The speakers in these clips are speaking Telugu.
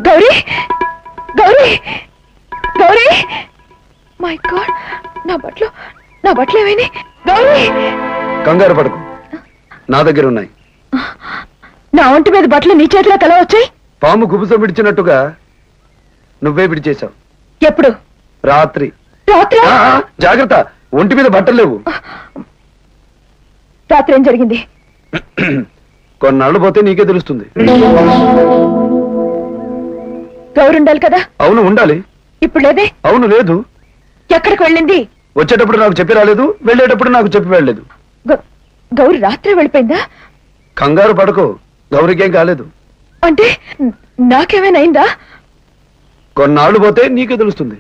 గౌరీ గౌరీ గౌరీ మై గాడ్ నా బట్టలు ఏమైనా గౌరీ కంగారు పడకు నా దగ్గర ఉన్నాయి నా ఒంటి మీద బట్టలు నీ చేతిలో కల వచ్చాయి పాము గుబుసం విడిచినట్టుగా నువ్వే విడిచేశావు ఎప్పుడు రాత్రి జాగ్రత్త ఒంటి మీద బట్టలు లేవు రాత్రి ఏం జరిగింది కొన్నాళ్ళు పోతే నీకే తెలుస్తుంది గౌరు ఉండాలి కదా అవును ఉండాలి ఇప్పుడు లేదే అవును లేదు ఎక్కడికి వెళ్ళింది వచ్చేటప్పుడు నాకు చెప్పి రాలేదు వెళ్ళేటప్పుడు నాకు చెప్పి వెళ్ళలేదు గౌరి రాత్రి వెళ్ళిపోయిందా కంగారు పడకు గౌరికేం కాలేదు అంటే నాకేమైనా అయిందా కొన్నాళ్ళు పోతే నీకే తెలుస్తుంది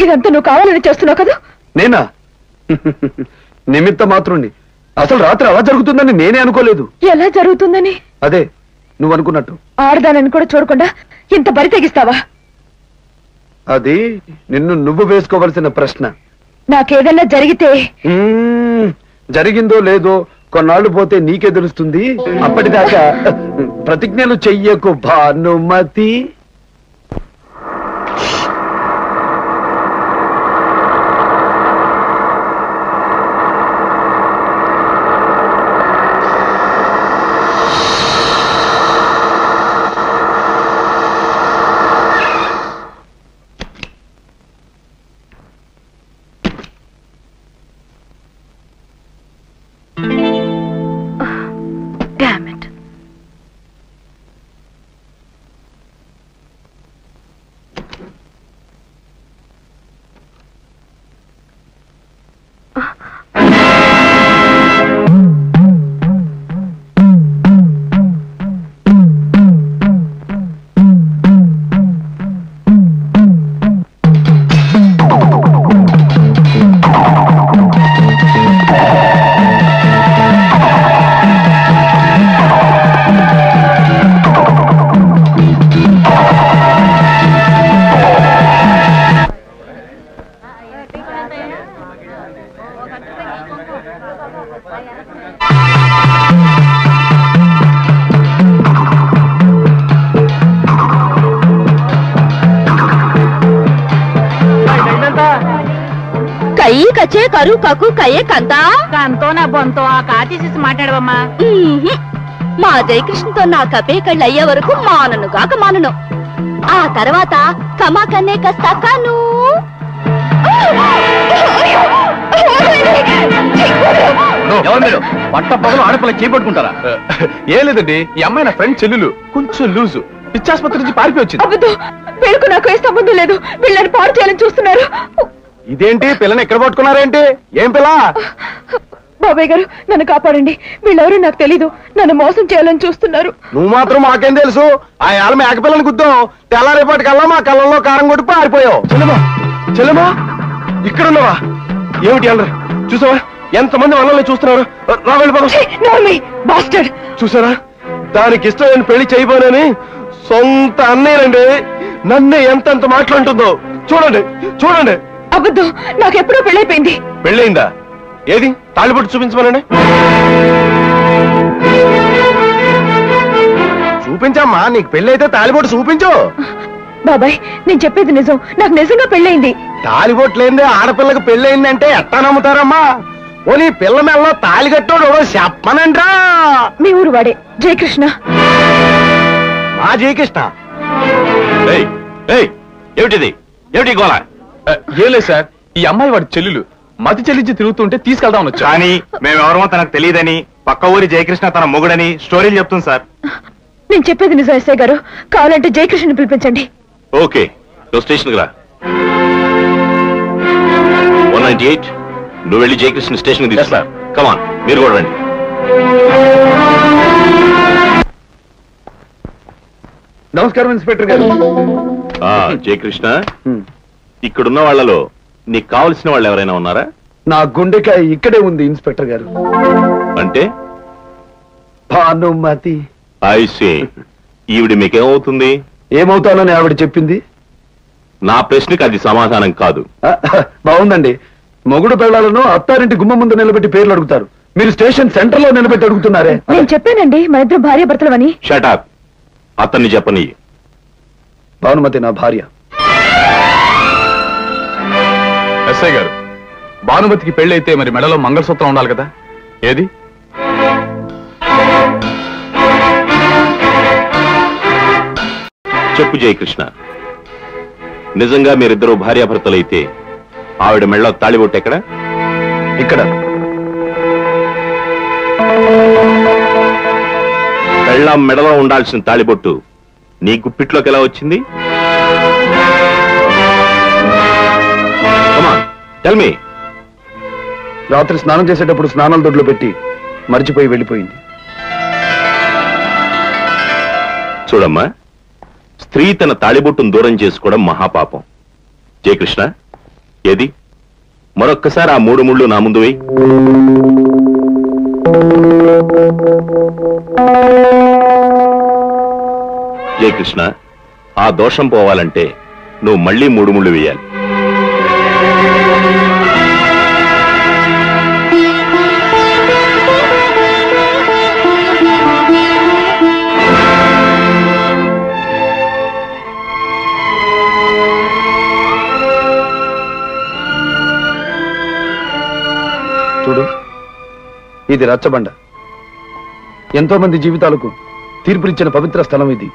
ఇదంతా నువ్వు కావాలని చేస్తున్నావు కదా నేనా నిమిత్త మాత్రుణ్ణి అసలు రాత్రి అలా జరుగుతుందని నేనే అనుకోలేదు ఎలా జరుగుతుందని అదే నువ్వు అనుకున్నట్టు ఆడదానని కూడా చూడకుండా ఇంత బరి తెగిస్తావా అది నిన్ను నువ్వు వేసుకోవలసిన ప్రశ్న నాకేదన్నా జరిగితే జరిగిందో లేదో కొన్నాళ్ళు పోతే నీకే తెలుస్తుంది అప్పటిదాకా ప్రతిజ్ఞలు చెయ్యకు భానుమతి కచ్చే కరు కకు కయ్యే కంత కంతో నా బొంతో ఆ కాతీసి మాట్లాడవమ్మా మా జయకృష్ణతో నా కపే కళ్ళు అయ్యే వరకు మానను ఆ తర్వాత కమాకన్నే కస్తాను పట్ట పగలు ఆడపిల్ల చేపట్టుకుంటారా ఏం లేదండి ఈ అమ్మాయి నా ఫ్రెండ్ చెల్లెలు కొంచెం లూజు పిచ్చాసుపత్రి నుంచి పారిపోయి వచ్చింది వీళ్ళకు నాకు ఏ సంబంధం లేదు వీళ్ళని పాడు చేయాలని చూస్తున్నారు ఇదేంటి పిల్లని ఎక్కడ పట్టుకున్నారేంటి ఏం పిల్ల బాబాయ్ గారు నన్ను కాపాడండి వీళ్ళెవరూ నాకు తెలీదు నన్ను మోసం చేయాలని చూస్తున్నారు నువ్వు మాత్రం మాకేం తెలుసు ఆ ఏళ్ళ మేకపిల్లని గుద్దాం తెల్లారేపటికల్లా మా కళ్ళల్లో కారం కొట్టి పారిపోయావు చెల్లెమా ఇక్కడున్నావా ఏమిటి అల్లరి చూసావా ఎంతమంది వాళ్ళని చూస్తున్నారు చూసారా దానికి ఇష్టమైన పెళ్లి చేయబోనని సొంత అన్నయ్యనండి నన్నే ఎంతెంత మాట్లాడుతుందో చూడండి చూడండి అబద్ధం నాకెప్పుడో పెళ్ళైపోయింది పెళ్ళయిందా ఏది తాళిబొట్టు చూపించమనండి చూపించమ్మా నీకు పెళ్ళైతే తాళిబొట్టు చూపించు బాబాయ్ నేను చెప్పేది నిజం నాకు నిజంగా పెళ్ళయింది తాళిబొట్టు లేదే ఆడపిల్లకి పెళ్ళయిందంటే ఎట్టా నమ్ముతారమ్మా ఓ నీ పిల్ల మెల్లో తాళి కట్టోడు చెప్పనండ్రా మీ ఊరు వాడే జయకృష్ణ మా జయకృష్ణ ఏమిటిది ఏమిటి గోళ ఏం లేదు సార్ ఈ అమ్మాయి వాడి చెల్లెలు మతి చెల్లించి తిరుగుతుంటే తీసుకెళ్దామని వచ్చా కానీ మేమెవరమో తనకు తెలియదని పక్క ఊరి జయకృష్ణ తన మొగుడని స్టోరీలు చెప్తుంది సార్ నేను చెప్పేది నిజం ఎస్ఐ గారు కావాలంటే జయకృష్ణని పిలిపించండి ఓకే స్టేషన్ రా 198 నువ్వు వెళ్ళి జయకృష్ణ స్టేషన్ తీసుకురా కమాన్ మీరు కూడా రండి నమస్కారం ఇన్స్పెక్టర్ గారు జయకృష్ణ ఇక్కడున్న వాళ్లలో నీకు కావలసిన వాళ్ళు ఎవరైనా ఉన్నారా నా గుండెకాయ ఇక్కడే ఉంది ఇన్స్పెక్టర్ గారు అంటే భానుమతి ఐసే ఈవిడ మీకేమవుతుంది ఏమవుతానని ఆవిడ చెప్పింది నా ప్రశ్నకి అది సమాధానం కాదు బాగుందండి మొగుడు పిల్లలను అత్తారింటి గుమ్మ ముందు నిలబెట్టి పేర్లు అడుగుతారు మీరు స్టేషన్ సెంటర్ లో నిలబెట్టి అడుగుతున్నారే. నేను చెప్పానండి మా ఇద్దరు భార్య భర్తలవని. షటప్. అతన్ని చెప్పని. భానుమతి నా భార్య. ఎస్ఐ గారు, భానుమతికి పెళ్ళైతే మరి మెడలో మంగళసూత్రం ఉండాలి కదా, ఏది? చెప్పు జయకృష్ణ, నిజంగా మీరిద్దరూ భార్యాభర్తలైతే ఆవిడ మెడలో తాళిబొట్టు ఎక్కడ? ఇక్కడ. పెళ్ళాం మెడలో ఉండాల్సిన తాళిబొట్టు నీ గుప్పిట్లోకి ఎలా వచ్చింది? Tell me. రాత్రి స్నానం చేసేటప్పుడు స్నానాల దొడ్లో పెట్టి మర్చిపోయి వెళ్ళిపోయింది. చూడమ్మా, స్త్రీ తన తాళిబొట్టును దూరం చేసుకోవడం మహాపాపం. జయకృష్ణ, ఏది మరొక్కసారి ఆ 3 ముళ్ళు నా ముందు వేయి. జయకృష్ణ, ఆ దోషం పోవాలంటే నువ్వు మళ్ళీ 3 ముళ్ళు వేయాలి. చూడు, ఇది రచ్చబండ. ఎంతో మంది జీవితాలకు తీర్పునిచ్చిన పవిత్ర స్థలం ఇది.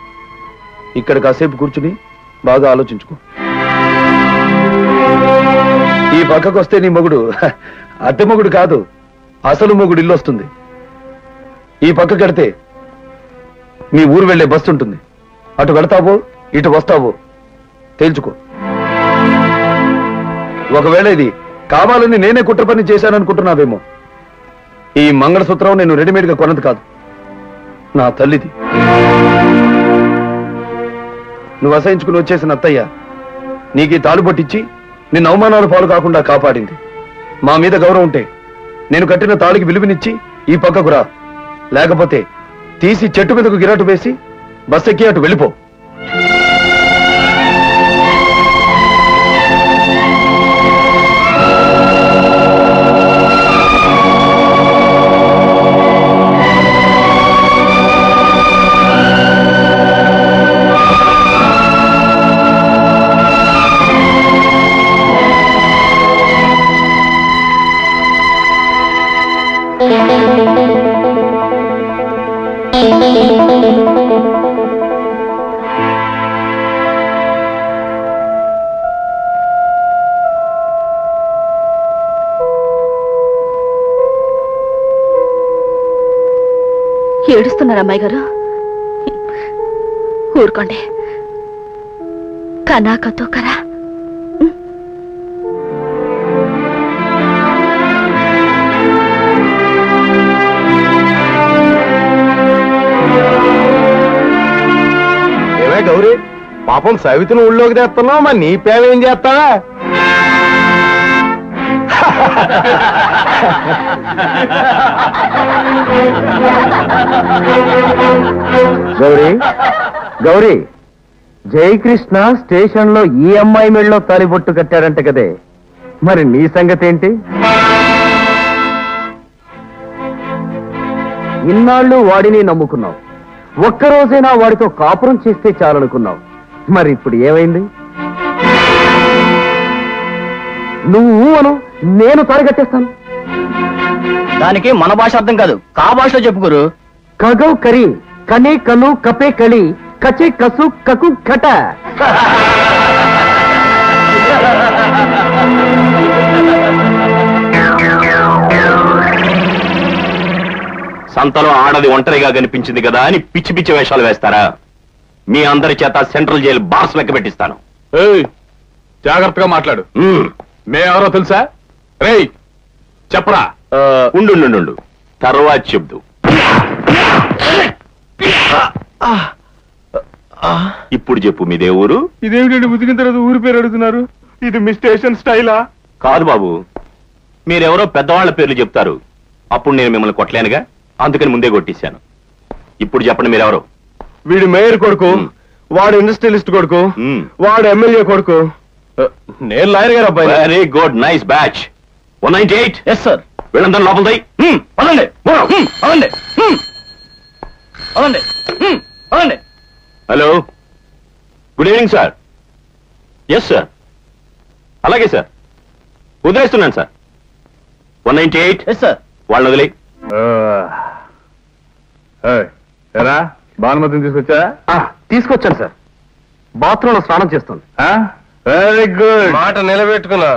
ఇక్కడ కాసేపు కూర్చుని బాగా ఆలోచించుకో. ఈ పక్కకు వస్తే నీ మొగుడు అద్దె మొగుడు కాదు, అసలు మొగుడు ఇల్లు వస్తుంది. ఈ పక్క కడితే నీ ఊరు వెళ్లే బస్సు ఉంటుంది. అటు వెళతావో ఇటు వస్తావో తేల్చుకో. ఒకవేళ ఇది కావాలని నేనే కుట్ర పని చేశాననుకుంటున్నావేమో. ఈ మంగళసూత్రం నేను రెడీమేడ్ గా కొన్నది కాదు, నా తల్లిది. నువ్వు అసహించుకుని వచ్చేసిన అత్తయ్య నీకు తాళిబొట్టిచ్చి నిన్ను అవమానాలు పాలు కాకుండా కాపాడింది. మా మీద గౌరవం ఉంటే నేను కట్టిన తాళికి విలువనిచ్చి ఈ పక్కకు రా, లేకపోతే తీసి చెట్టు మీదకు గిరాటు వేసి బస్ ఎక్కి అటు వెళ్ళిపో. ఏడుస్తున్నారు అమ్మాయి గారు, ఊరుకోండి. కనాకతో కరా. ఏమే గౌరీ, పాపం సవితిని ఊళ్ళోకి తెస్తున్నావు, మరి నీ పేవేం చేస్తావా? గౌరీ, గౌరీ, జయకృష్ణ స్టేషన్ లో ఈ అమ్మాయి మెళ్ళలో తాలిబొట్టు కట్టాడంట కదే, మరి నీ సంగతి ఏంటి? ఇన్నాళ్ళు వాడిని నమ్ముకున్నావు, ఒక్కరోజైనా వాడితో కాపురం చేస్తే చాలనుకున్నావు, మరి ఇప్పుడు ఏమైంది? నువ్వు అను, నేను తాళికట్టేస్తాను. దానికి మన భాష అర్థం కాదు, కా భాషలో చెప్పుకోరు. కగౌ కరి, కనే కను కపే కలి, కచే కసు కకు కట. సంతలో ఆడది ఒంటరిగా కనిపించింది కదా అని పిచ్చి పిచ్చి వేషాలు వేస్తారా? మీ అందరి చేత సెంట్రల్ జైలు బాస్ లెక్క పెట్టిస్తాను. జాగ్రత్తగా మాట్లాడు. మేమెవరో తెలుసా? రేయ్ చెప్పరా. ఉండు, తర్వాత చెప్దు. ఇప్పుడు చెప్పు, మీదే ఊరు? ఇదేమిటండి ఉతికిన తర్వాత ఊరి పేరు అడుగుతున్నారు? ఇది మీ స్టేషన్ స్టైలా? కాదు బాబు, మీరెవరో పెద్దవాళ్ల పేర్లు చెప్తారు, అప్పుడు నేను మిమ్మల్ని కొట్టలేనుగా, అందుకని ముందే కొట్టేశాను. ఇప్పుడు చెప్పండి మీరెవరు? వీడు మేయర్ కొడుకు, వాడు ఇండస్ట్రియలిస్ట్ కొడుకు, వాడు ఎమ్మెల్యే కొడుకు, నేను లాయర్ గారు అబ్బాయి. Very good, nice batch. 198. Yes sir. వీళ్ళందరూ లోపలిదాయి. పదండి పదండి పదండి పదండి. Hello, good evening sir. Yes sir, అలాగే సార్, వదిలేస్తున్నాను సార్. 198. Yes sir. వాళ్ళని వదిలే. ఎరా భానుమతిని తీసుకొచ్చా? తీసుకొచ్చాను సార్. బాత్రూంలో స్నానం చేస్తుంది. Very good. మాట నిలబెట్టుకున్నా.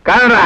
కానరా